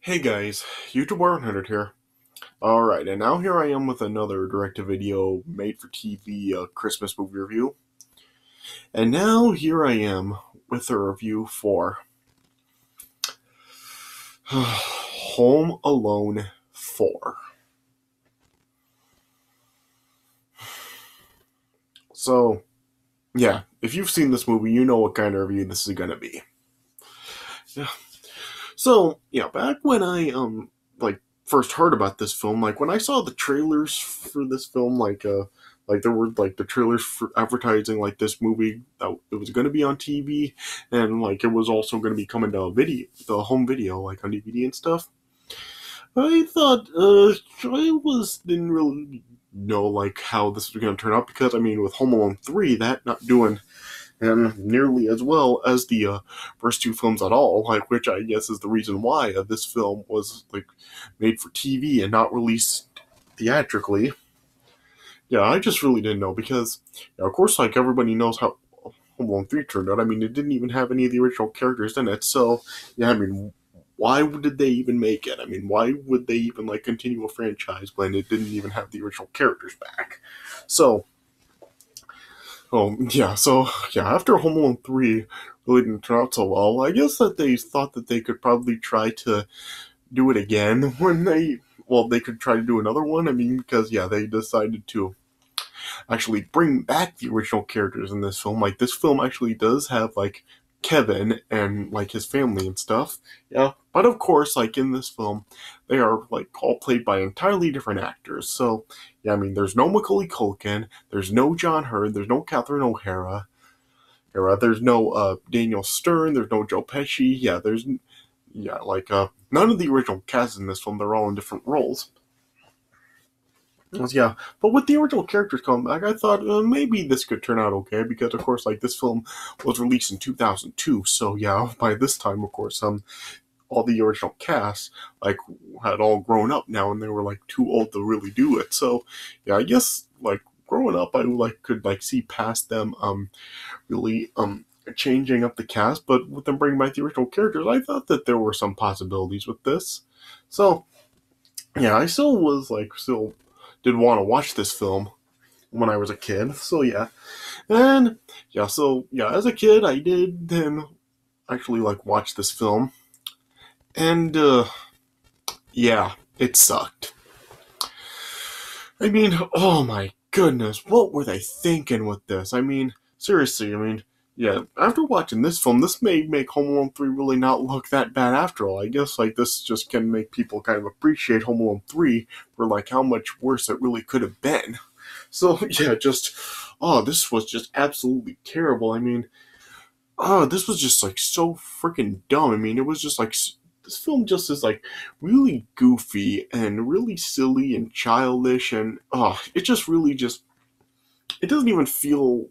Hey guys, YouTube 100 here. Alright, and now here I am with another direct-to-video made-for-TV Christmas movie review. And now here I am with a review for Home Alone 4. So, yeah, if you've seen this movie, you know what kind of review this is gonna be. Yeah. So, yeah, back when I, first heard about this film, when I saw the trailers for this film, there were, the trailers for advertising, this movie, that it was gonna be on TV, and, it was also gonna be coming to the home video, on DVD and stuff. I thought, didn't really know, how this was gonna turn out, because, with Home Alone 3, that not doing and nearly as well as the first two films at all, which I guess is the reason why this film was made for TV and not released theatrically. Yeah, I just really didn't know because, of course, everybody knows how Home Alone 3 turned out. It didn't even have any of the original characters in it, so yeah, why did they even make it? Why would they even continue a franchise when it didn't even have the original characters back? After Home Alone 3 really didn't turn out so well, I guess that they thought that they could probably try to do it again they could try to do another one. Because, they decided to actually bring back the original characters in this film. This film actually does have, Kevin and, his family and stuff. Yeah, but of course, in this film, they are, all played by entirely different actors. So, yeah, there's no Macaulay Culkin, there's no John Hurd, there's no Catherine O'Hara, there's no Daniel Stern, there's no Joe Pesci. None of the original cast in this film. They're all in different roles. Yeah, but with the original characters coming back, I thought maybe this could turn out okay, because of course, this film was released in 2002, so yeah, by this time, of course, all the original cast had all grown up now, and they were too old to really do it. So yeah, I guess growing up, I could see past them really changing up the cast, but with them bringing back the original characters, I thought that there were some possibilities with this. So yeah, I still did want to watch this film when I was a kid. So yeah, and as a kid, I did then actually watch this film, and yeah, it sucked. Oh my goodness, what were they thinking with this? Seriously, yeah, after watching this film, this may make Home Alone 3 really not look that bad after all. I guess, this just can make people kind of appreciate Home Alone 3 for, how much worse it really could have been. So, yeah, this was just absolutely terrible. This was just, so freaking dumb. It was just, this film just is, really goofy and really silly and childish, and, it just really it doesn't even feel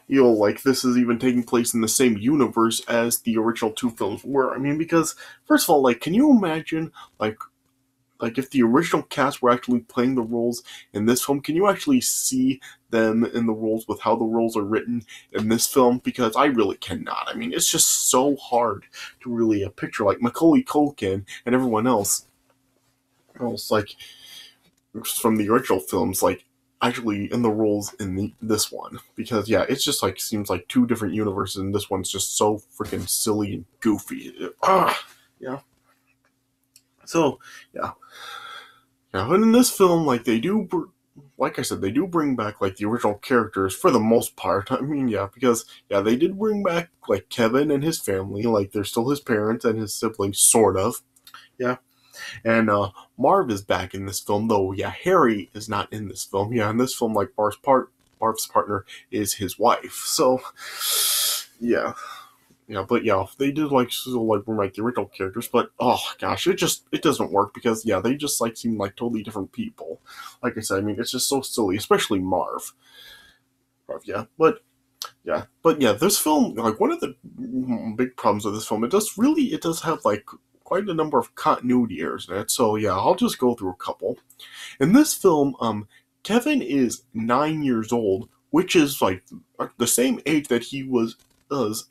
like this is even taking place in the same universe as the original two films were. Because first of all, can you imagine if the original cast were actually playing the roles in this film? Can you actually see them in the roles with how the roles are written in this film? Because I really cannot. It's just so hard to really picture Macaulay Culkin and everyone else from the original films actually in the roles in this one, because yeah, it's just seems like two different universes, and this one's just so freaking silly and goofy. Yeah. So yeah, and in this film, they do, like I said, they do bring back the original characters for the most part. Yeah, because yeah, they did bring back Kevin and his family, they're still his parents and his siblings, sort of. Yeah. And Marv is back in this film, though. Yeah, Harry is not in this film. Yeah, in this film, Marv's partner is his wife. So, yeah, but yeah, they did still bring the original characters, but oh gosh, it doesn't work, because yeah, they just seem totally different people. Like I said, it's just so silly, especially Marv. Yeah, but yeah, this film, one of the big problems with this film, it does have quite a number of continuity errors in it. So yeah, I'll just go through a couple. In this film, Kevin is 9 years old, which is the same age that he was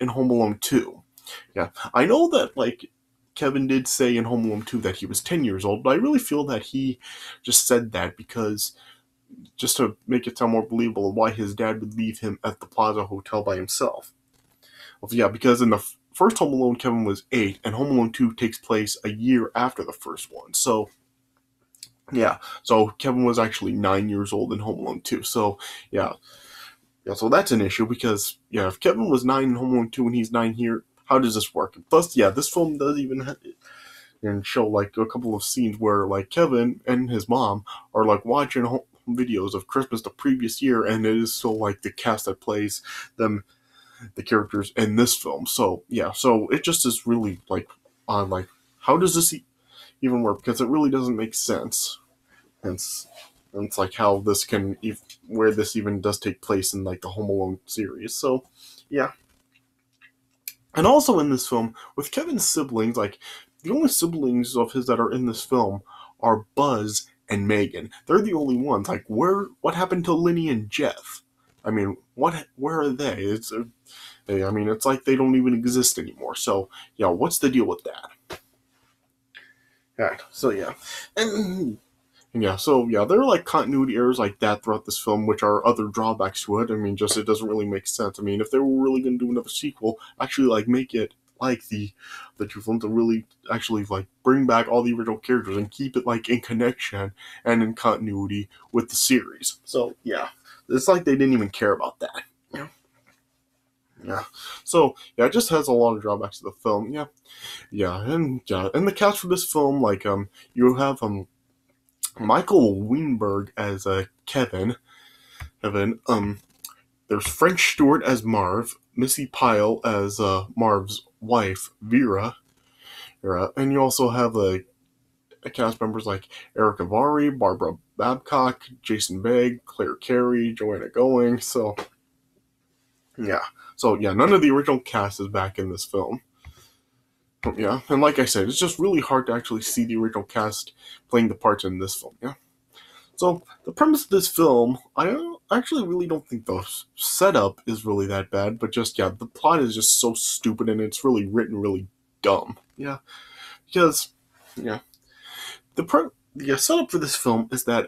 in Home Alone 2. Yeah, I know that Kevin did say in Home Alone 2 that he was 10 years old, but I really feel that he just said that because just to make it sound more believable why his dad would leave him at the Plaza Hotel by himself. Well, yeah, because in the first Home Alone, Kevin was 8, and Home Alone 2 takes place a year after the first one. So, yeah, so Kevin was actually 9 years old in Home Alone 2. So, yeah, so that's an issue because, yeah, if Kevin was 9 in Home Alone 2 and he's 9 here, how does this work? Plus, yeah, this film does even and show like a couple of scenes where like Kevin and his mom are like watching home videos of Christmas the previous year, and it is still like the cast that plays them, the characters in this film. So yeah, so it just is really like on like how does this even work? Because it really doesn't make sense. And it's like how this can where this even does take place in like the Home Alone series. So yeah. And also in this film, with Kevin's siblings, like, the only siblings of his that are in this film are Buzz and Megan. They're the only ones. Like, what happened to Linny and Jeff? I mean, where are they? It's like they don't even exist anymore. So, yeah, what's the deal with that? Alright, so yeah. And yeah, so yeah, there are like continuity errors like that throughout this film, which are other drawbacks to it. I mean, just it doesn't really make sense. I mean, if they were really going to do another sequel, actually like make it like the two films to really actually like bring back all the original characters and keep it like in connection and in continuity with the series. So yeah, it's like they didn't even care about that. Yeah. So yeah, it just has a lot of drawbacks to the film. Yeah, and the cast for this film, like you have Michael Weinberg as Kevin. There's French Stewart as Marv, Missy Pyle as Marv's wife, Vera, and you also have cast members like Eric Avari, Barbara Babcock, Jason Begg, Claire Carey, Joanna Going. So yeah, none of the original cast is back in this film. Yeah, and like I said, it's just really hard to actually see the original cast playing the parts in this film. Yeah. So, the premise of this film, I actually really don't think the setup is really that bad, but just, yeah, the plot is just so stupid and it's really written really dumb. Yeah. Because, yeah. The setup for this film is that,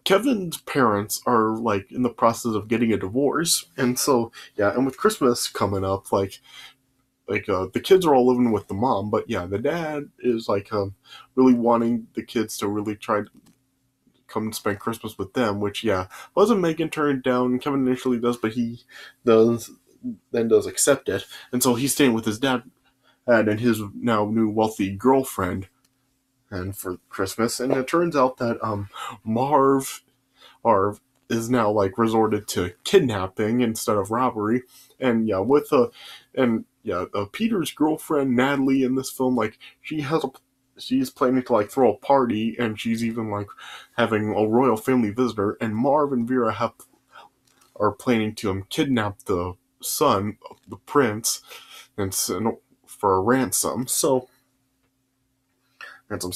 Kevin's parents are, like, in the process of getting a divorce, and so, yeah, and with Christmas coming up, the kids are all living with the mom, but yeah, the dad is, really wanting the kids to really try to come and spend Christmas with them, which, yeah, wasn't Megan turned down. Kevin initially does, but he does accept it. And so he's staying with his dad and his now new wealthy girlfriend and for Christmas. And it turns out that Marv is now like resorted to kidnapping instead of robbery. And yeah, Peter's girlfriend Natalie in this film, like she's planning to like throw a party, and she's even like having a royal family visitor. And Marv and Vera are planning to kidnap the son of the prince, and for a ransom. So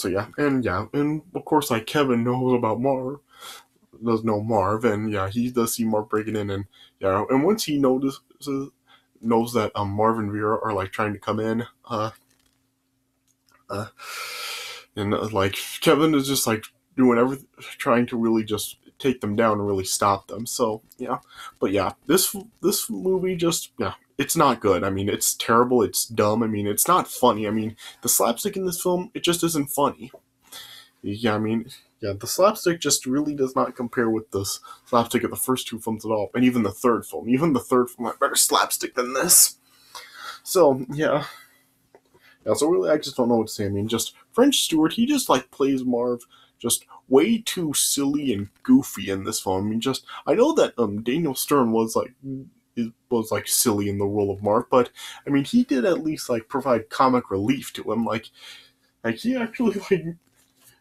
yeah, and of course like Kevin does know Marv, and yeah, he does see Marv breaking in, and yeah, and once he knows that Marv and Vera are like trying to come in, and like Kevin is just like doing everything, trying to really just take them down and really stop them. So yeah, but yeah, this movie just it's not good. I mean, it's terrible. It's dumb. I mean, it's not funny. I mean, the slapstick in this film, it just isn't funny. Yeah, I mean, yeah, the slapstick just really does not compare with the slapstick of the first two films at all, and even the third film. Even the third film had better slapstick than this. So yeah. Yeah, so really, I just don't know what to say. I mean, just French Stewart, he just like plays Marv just way too silly and goofy in this film. I mean, I know that Daniel Stern was like silly in the role of Marv, but I mean, he did at least like provide comic relief to him. Like he actually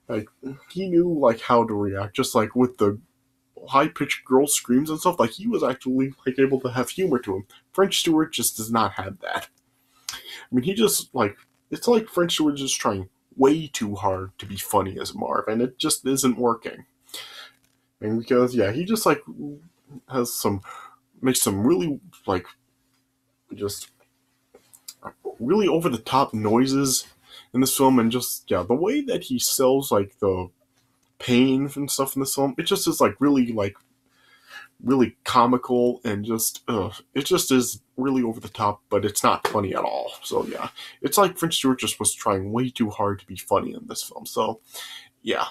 like he knew like how to react, just like with the high-pitched girl screams and stuff. Like he was actually like able to have humor to him. French Stewart just does not have that. I mean, he just like it's like French Stewart just trying way too hard to be funny as Marv, and it just isn't working. And because he just like makes some really like just really over the top noises in this film, and just the way that he sells like the pain and stuff in this film, it just is like really comical and just it just is really over the top, but it's not funny at all. So yeah, it's like Prince Stewart just was trying way too hard to be funny in this film. So yeah.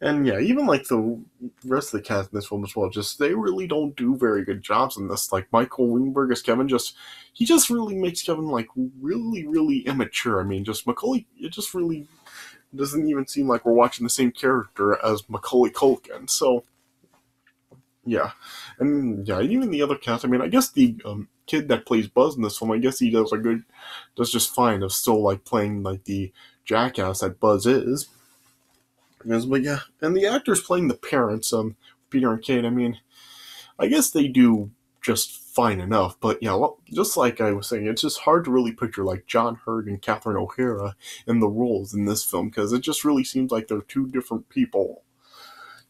And yeah, even like the rest of the cast in this film as well, just they really don't do very good jobs in this. Like Michael Wingberg as Kevin, he just really makes Kevin like really, really immature. I mean, just Macaulay, it just really doesn't even seem like we're watching the same character as Macaulay Culkin. So yeah, and yeah, even the other cast. I mean, I guess the kid that plays Buzz in this film, I guess he does just fine of still like playing like the jackass that Buzz is. But yeah, and the actors playing the parents, Peter and Kate, I mean, I guess they do just fine enough. But yeah, well, just like I was saying, it's just hard to really picture like John Hurt and Catherine O'Hara in the roles in this film, because it just really seems like they're two different people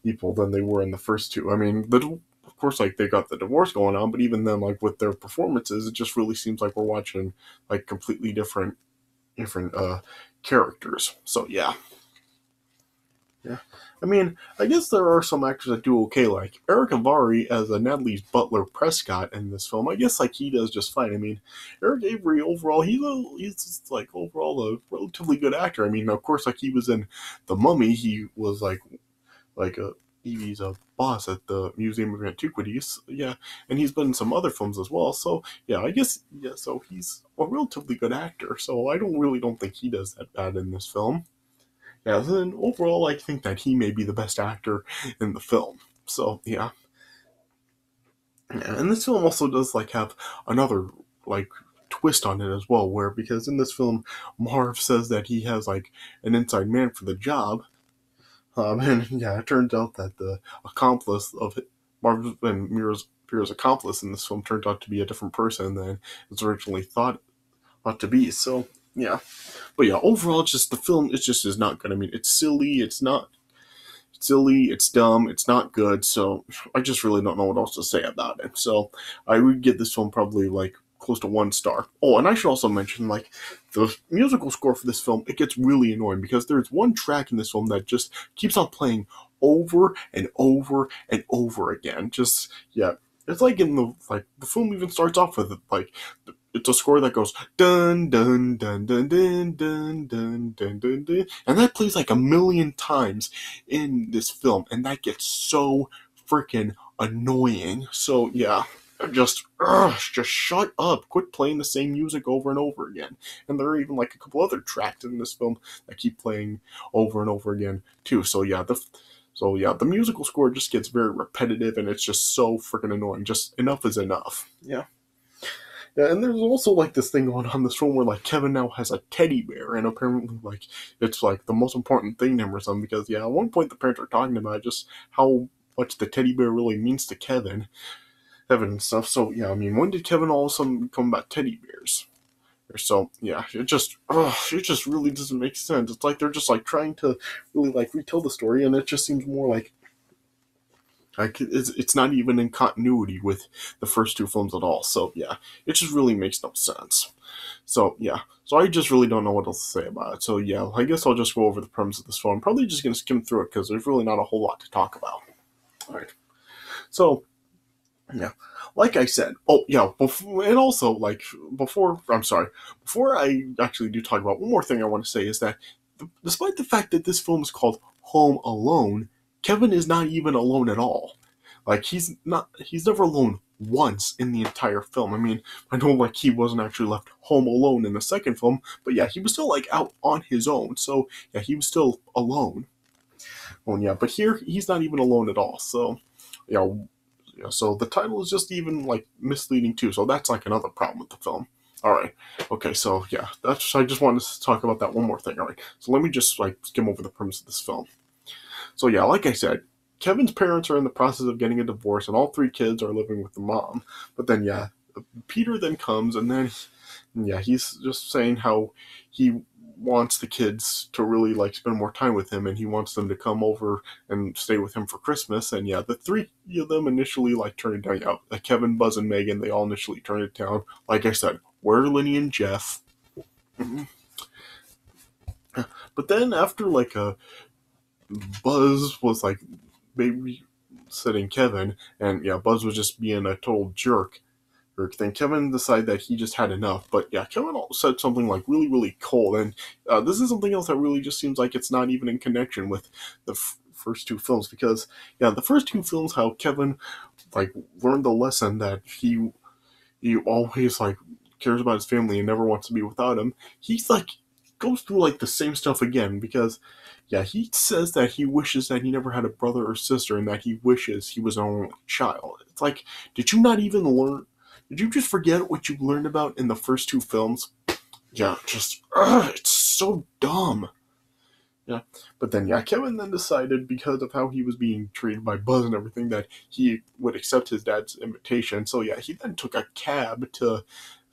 than they were in the first two. I mean, of course, like they got the divorce going on, but even then, like with their performances, it just really seems like we're watching like completely different characters. So yeah. Yeah. I mean, I guess there are some actors that do okay, like Eric Avari as Natalie's butler Prescott in this film. I guess like he does just fine. I mean, Eric Avery overall, he's just, like overall a relatively good actor. I mean, of course, like he was in The Mummy, he was like a Evie's a boss at the Museum of Antiquities. Yeah, and he's been in some other films as well. So yeah, I guess yeah. So he's a relatively good actor. So I don't think he does that bad in this film. Yeah, then overall, I think that he may be the best actor in the film. So yeah, and this film also does like have another like twist on it as well, where because in this film, Marv says that he has like an inside man for the job, and yeah, it turns out that the accomplice of Marv and Mira's accomplice in this film turned out to be a different person than it's originally thought to be. So yeah, but yeah, overall, just the film it just is not good. I mean, it's silly. It's dumb. It's not good. So I just really don't know what else to say about it. So I would give this film probably like close to 1 star. Oh, and I should also mention like the musical score for this film. It gets really annoying because there's one track in this film that just keeps on playing over and over and over again. Just yeah, it's like in the film even starts off with it like it's a score that goes dun dun dun dun dun dun dun dun dun dun, and that plays like a million times in this film, and that gets so freaking annoying. So yeah, just shut up, quit playing the same music over and over again. And there are even like a couple other tracks in this film that keep playing over and over again too. So yeah, the musical score just gets very repetitive, and it's just so freaking annoying. Just enough is enough. Yeah. Yeah, and there's also like this thing going on in this film where like Kevin now has a teddy bear, and apparently like it's like the most important thing to him or something. Because yeah, at one point the parents are talking about just how much the teddy bear really means to Kevin and stuff. So yeah, I mean, when did Kevin all of a sudden become about teddy bears? So yeah, it just really doesn't make sense. It's like they're just like trying to really like retell the story, and it just seems more like it's not even in continuity with the first two films at all. So yeah, it just really makes no sense. So yeah, so I just really don't know what else to say about it. So yeah, I guess I'll just go over the premise of this film. I'm probably just gonna skim through it because there's really not a whole lot to talk about. All right, so yeah, like I said, oh yeah, and also like before I actually do talk about one more thing I want to say is that despite the fact that this film is called Home Alone, Kevin is not even alone at all. Like he's never alone once in the entire film. I mean, I know like he wasn't actually left home alone in the second film, but yeah, he was still like out on his own. So yeah, he was still alone. Oh yeah, but here he's not even alone at all. So yeah, so the title is just even like misleading too. So that's like another problem with the film. All right. Okay. So yeah, I just wanted to talk about that one more thing. All right. So let me just like skim over the premise of this film. So yeah, like I said, Kevin's parents are in the process of getting a divorce, and all 3 kids are living with the mom. But then yeah, Peter then comes, and then yeah, he's just saying how he wants the kids to really like spend more time with him, and he wants them to come over and stay with him for Christmas. And yeah, the 3 of them initially like turn it down. Yeah, like Kevin, Buzz, and Megan, they all initially turn it down. Like I said, where are Lenny and Jeff? then after like Buzz was like babysitting Kevin, and yeah, Buzz was just being a total jerk. Then Kevin decided that he just had enough. But yeah, Kevin said something like really, really cold, and this is something else that really just seems like it's not even in connection with the first two films, because yeah, the first two films, how Kevin like learned the lesson that he always like cares about his family and never wants to be without him. He's like goes through like the same stuff again, because yeah, he says that he wishes that he never had a brother or sister, and that he wishes he was an only child. It's like, did you not even learn? Did you just forget what you learned about in the first two films? Yeah, just it's so dumb. Yeah, but then yeah, Kevin then decided, because of how he was being treated by Buzz and everything, that he would accept his dad's invitation. So yeah, he then took a cab to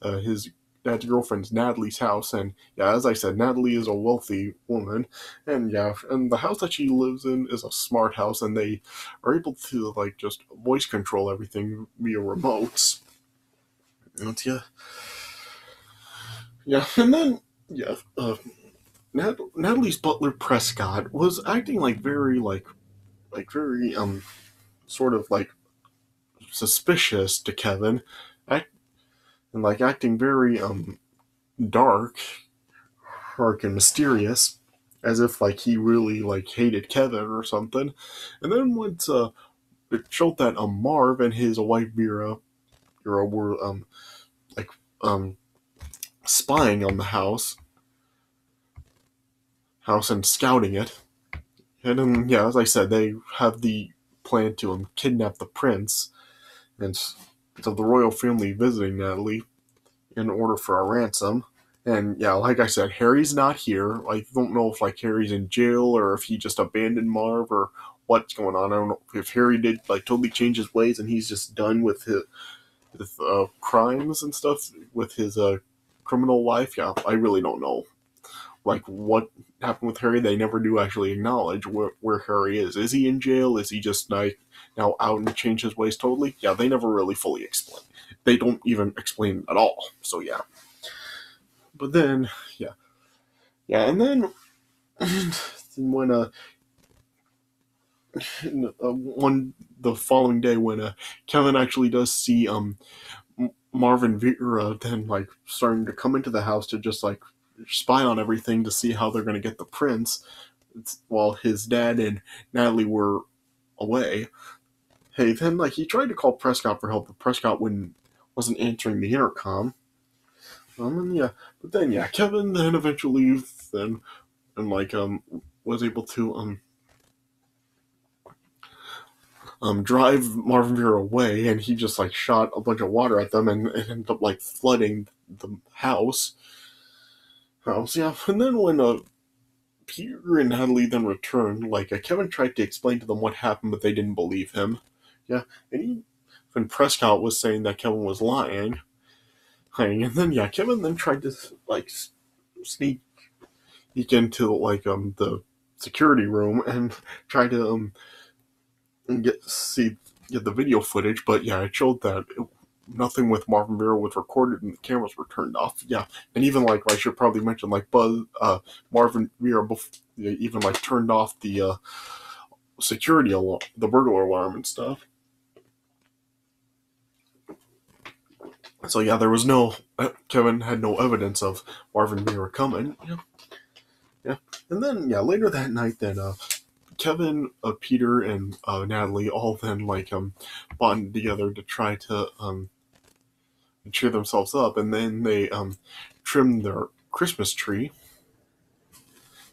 his dad's girlfriend's Natalie's house, and yeah, as I said, Natalie is a wealthy woman, and yeah, and the house that she lives in is a smart house, and they are able to like just voice control everything via remotes. And yeah, and then yeah, Natalie's butler Prescott was acting like very very sort of like suspicious to Kevin, act, and like acting very dark, dark and mysterious, as if like he really like hated Kevin or something. And then once it showed that Marv and his wife Vera were like um spying on the house and scouting it. And then yeah, as I said, they have the plan to kidnap the prince, and so the royal family visiting Natalie in order for a ransom. And yeah, like I said, Harry's not here. I don't know if like Harry's in jail, or if he just abandoned Marv, or what's going on. I don't know if Harry did like totally change his ways and he's just done with his crimes and stuff, with his criminal life. Yeah, I really don't know like what happened with Harry. They never do actually acknowledge where Harry is. Is he in jail? Is he just like now out and changed his ways totally? Yeah, they never really fully explain. They don't even explain at all. So yeah. But then yeah, and then when one the following day, when Kevin actually does see Marvin Vera then like starting to come into the house to just like spy on everything to see how they're going to get the prince, while his dad and Natalie were away. Hey, then like he tried to call Prescott for help, but Prescott wasn't answering the intercom. And yeah, but then yeah, Kevin then eventually then and like was able to drive Marvin Vera away, and he just like shot a bunch of water at them, and it ended up like flooding the house. Yeah, and then when Peter and Natalie then returned, like Kevin tried to explain to them what happened, but they didn't believe him. Yeah, and when Prescott was saying that Kevin was lying, and then yeah, Kevin then tried to like sneak into like the security room and try to get the video footage, but yeah, it showed that nothing with Marvin Vera was recorded and the cameras were turned off. Yeah, and even like I should probably mention like Marvin Vera even like turned off the security alarm, the burglar alarm and stuff. So yeah, there was no Kevin had no evidence of Marvin Vera coming. Yeah, and then yeah, later that night, then Kevin, Peter, and Natalie all then like bonded together to try to cheer themselves up, and then they trimmed their Christmas tree.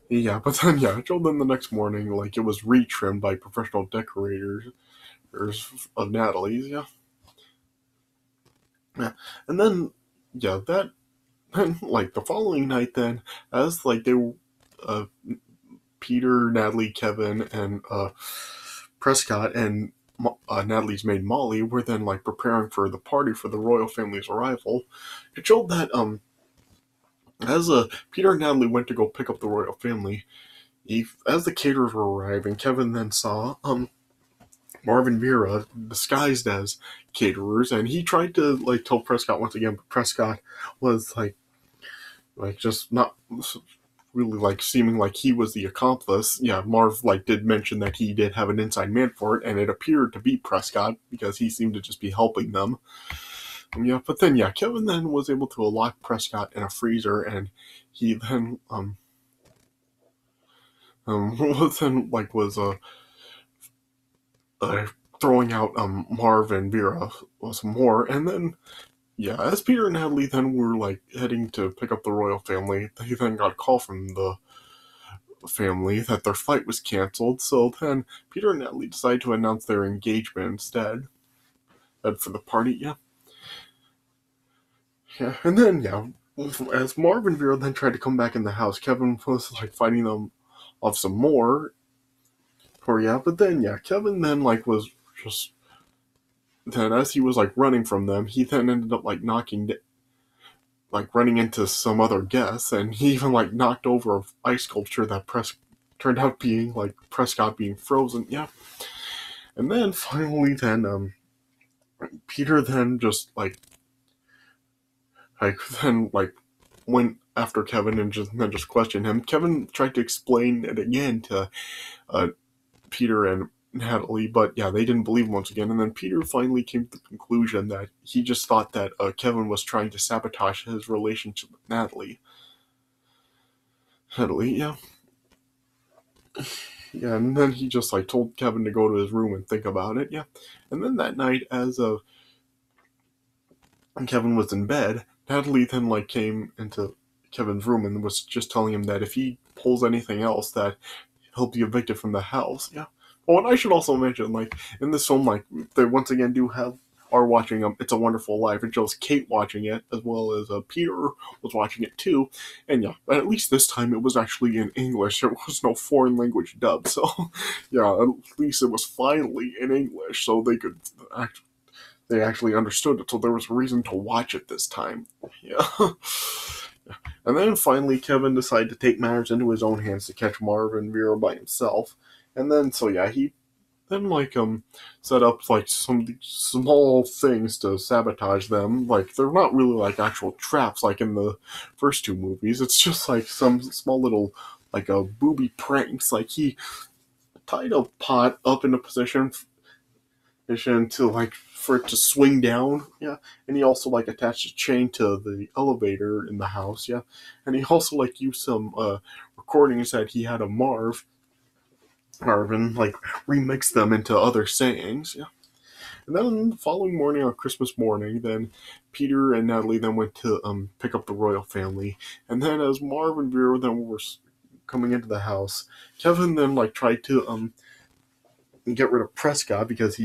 Yeah, but then yeah, I told them the next morning like it was retrimmed by professional decorators of Natalie's. Yeah, yeah, and then yeah, that then like the following night, then as like they Peter, Natalie, Kevin, and Prescott and Natalie's maid Molly were then like preparing for the party for the royal family's arrival. It showed that as Peter and Natalie went to go pick up the royal family, as the caterers were arriving, Kevin then saw Marvin Vera disguised as caterers, and he tried to like tell Prescott once again, but Prescott was like just not really like seeming like he was the accomplice. Yeah, Marv like did mention that he did have an inside man for it, and it appeared to be Prescott because he seemed to just be helping them. Yeah, but then yeah, Kevin then was able to lock Prescott in a freezer, and he then was throwing out Marv and Vera some more, and then yeah, as Peter and Natalie then were like heading to pick up the royal family, they then got a call from the family that their flight was canceled. So then Peter and Natalie decided to announce their engagement instead. For the party, yeah. Yeah, and then yeah, as Marv and Vera then tried to come back in the house, Kevin was like fighting them off some more. Or yeah, but then yeah, Kevin then like was just then as he was like running from them, he then ended up like running into some other guests, and he even like knocked over an ice sculpture that turned out being like Prescott being frozen. Yeah, and then finally, then Peter then just then like went after Kevin and then just questioned him. Kevin tried to explain it again to Peter and Natalie, but yeah, they didn't believe him once again. And then Peter finally came to the conclusion that he just thought that Kevin was trying to sabotage his relationship with Natalie. Yeah. Yeah, and then he just like told Kevin to go to his room and think about it. Yeah, and then that night, as Kevin was in bed, Natalie then like came into Kevin's room and was just telling him that if he pulls anything else, that he'll be evicted from the house. Yeah. Oh, and I should also mention, like in this film, like they once again are watching It's a Wonderful Life. It shows Kate watching it as well as Peter was watching it too, and yeah, but at least this time it was actually in English. There was no foreign language dub, so yeah, at least it was finally in English, so they actually understood it. So there was a reason to watch it this time. Yeah. And then finally, Kevin decided to take matters into his own hands to catch Marv and Vera by himself. And then, so yeah, he then set up like some small things to sabotage them. Like they're not really like actual traps like in the first two movies. It's just like some small little like booby pranks. Like he tied a pot up in a position to like for it to swing down, yeah. And he also like attached a chain to the elevator in the house, yeah. And he also like used some recordings that he had of Marvin like remixed them into other sayings, yeah. And then the following morning, on Christmas morning, then Peter and Natalie then went to pick up the royal family. And then as Marv and Vera then were coming into the house, Kevin then like tried to get rid of Prescott because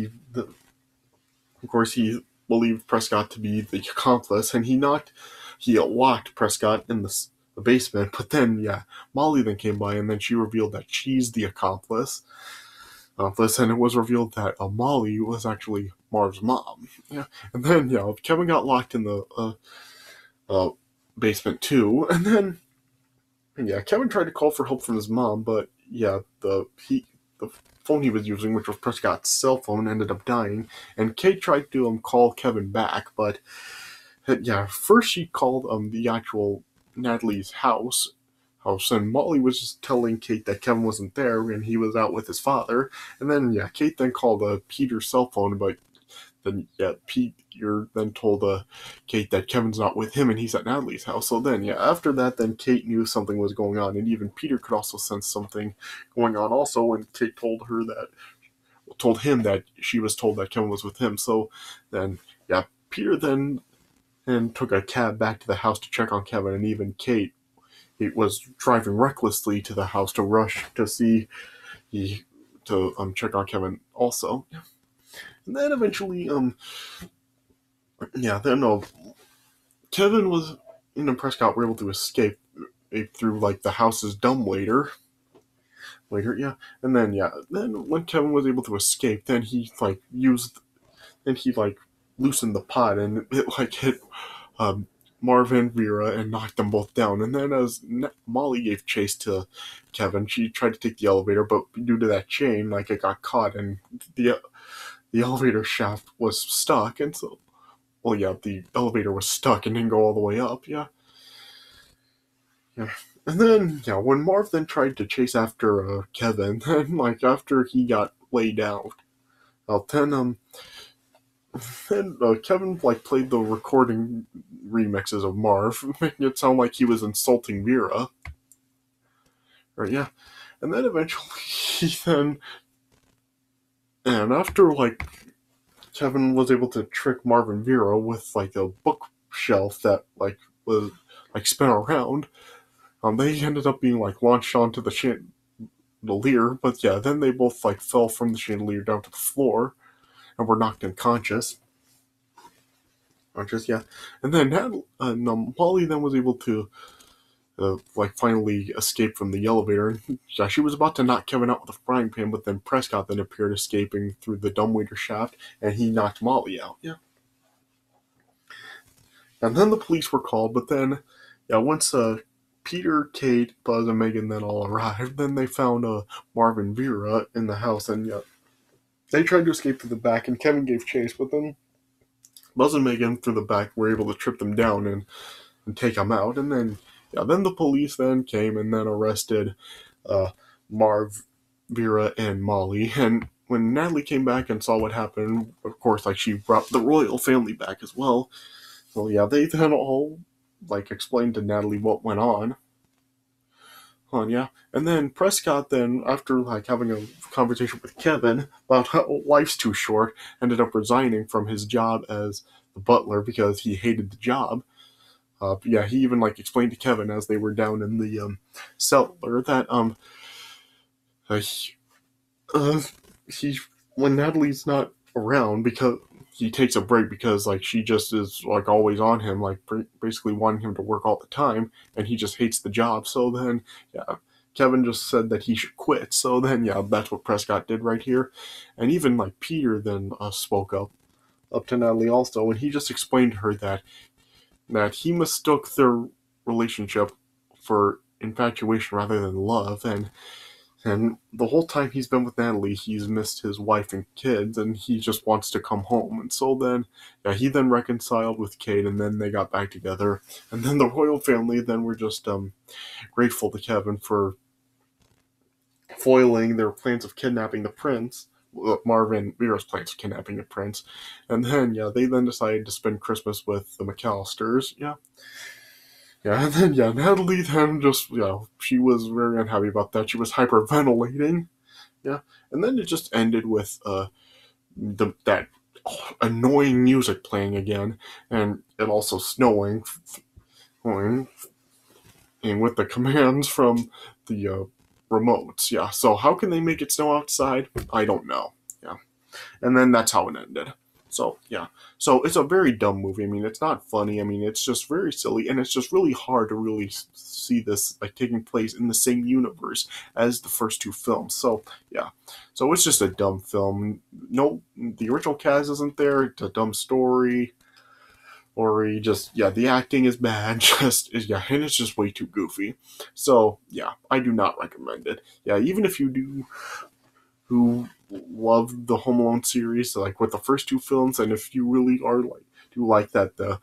of course, he believed Prescott to be the accomplice, and he locked Prescott in the basement. But then, yeah, Molly then came by, and then she revealed that she's the accomplice. And it was revealed that Molly was actually Marv's mom. Yeah, and then yeah, Kevin got locked in the basement too, and then yeah, Kevin tried to call for help from his mom, but yeah, the phone he was using, which was Prescott's cell phone, ended up dying, and Kate tried to call Kevin back, but yeah, first she called the actual Natalie's house, and Molly was just telling Kate that Kevin wasn't there and he was out with his father, and then yeah, Kate then called Peter's cell phone, but then yeah, Peter then told Kate that Kevin's not with him and he's at Natalie's house. So then yeah, after that, then Kate knew something was going on, and even Peter could also sense something going on also when Kate told him that she was told that Kevin was with him. So then yeah, Peter then took a cab back to the house to check on Kevin, and even Kate was driving recklessly to the house to rush to check on Kevin also. And then eventually, Kevin and Prescott were able to escape through like the house's dumbwaiter. Yeah, and then when Kevin was able to escape, then he loosened the pot, and it like hit Marvin, Vera, and knocked them both down. And then as Molly gave chase to Kevin, she tried to take the elevator, but due to that chain, like it got caught, and the elevator shaft was stuck, and so, well, yeah, the elevator was stuck and didn't go all the way up, yeah. And then, yeah, when Marv then tried to chase after Kevin, then like after he got laid out, well, then Kevin like played the recording remixes of Marv, making it sound like he was insulting Vera. Right? Yeah, and then eventually he then, and after like Kevin was able to trick Marvin Vera with like a bookshelf that like was like spin around. They ended up being like launched onto the chandelier, but yeah, then they both like fell from the chandelier down to the floor and were knocked unconscious. Yeah, and then Molly then was able to like finally escape from the elevator. Yeah, she was about to knock Kevin out with a frying pan, but then Prescott then appeared escaping through the dumbwaiter shaft, and he knocked Molly out. Yeah. And then the police were called, but then, yeah, once Peter, Kate, Buzz, and Megan then all arrived, then they found Marvin Vera in the house, and yeah, they tried to escape through the back, and Kevin gave chase, but then Buzz and Megan through the back were able to trip them down and take them out, and then, yeah, then the police then came and then arrested Marv, Vera, and Molly, and when Natalie came back and saw what happened, of course, like, she brought the royal family back as well. So yeah, they then all like explained to Natalie what went on. Yeah, and then Prescott then, after like having a conversation with Kevin about how life's too short, ended up resigning from his job as the butler because he hated the job. Yeah, he even like explained to Kevin as they were down in the cellar that he, he when Natalie's not around because he takes a break because like she just is like always on him, like basically wanting him to work all the time, and he just hates the job. So then, yeah, Kevin just said that he should quit. So then, yeah, that's what Prescott did right here, and even like Peter then spoke up to Natalie also, and he just explained to her that he mistook their relationship for infatuation rather than love, and the whole time he's been with Natalie, he's missed his wife and kids, and he just wants to come home. And so then, yeah, he then reconciled with Kate, and then they got back together. And then the royal family then were just grateful to Kevin for foiling their plans of kidnapping the prince. Marvin Vera's plans of kidnapping the prince. And then, yeah, they then decided to spend Christmas with the McAllisters. Yeah. Yeah, and then, yeah, Natalie then just, yeah, she was very unhappy about that. She was hyperventilating. Yeah, and then it just ended with that annoying music playing again, and it also snowing, and with the commands from the remotes. Yeah, so how can they make it snow outside? I don't know. Yeah, and then that's how it ended. So yeah, so it's a very dumb movie. I mean, it's not funny. I mean, it's just very silly, and it's just really hard to really see this like taking place in the same universe as the first two films. So yeah, so it's just a dumb film. No, the original cast isn't there. It's a dumb story, or he just yeah, the acting is bad. Just yeah, and it's just way too goofy. So yeah, I do not recommend it. Yeah, even if you do who love the Home Alone series, like with the first two films, and if you really are like do like that the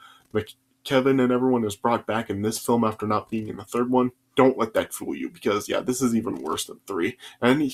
Kevin and everyone is brought back in this film after not being in the third one, don't let that fool you because yeah, this is even worse than three. And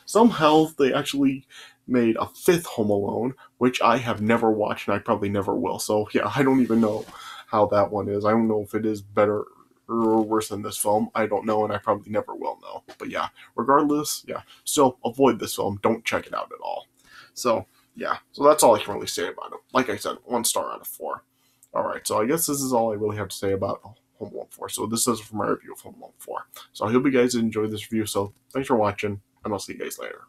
somehow they actually made a fifth Home Alone, which I have never watched and I probably never will. So yeah, I don't even know how that one is. I don't know if it is better or worse than this film. I don't know, and I probably never will know. But yeah, regardless, yeah, still avoid this film. Don't check it out at all. So yeah, so that's all I can really say about it. Like I said, 1 star out of 4. All right, so I guess this is all I really have to say about Home Alone 4. So this is my review of Home Alone 4. So I hope you guys enjoyed this review. So thanks for watching, and I'll see you guys later.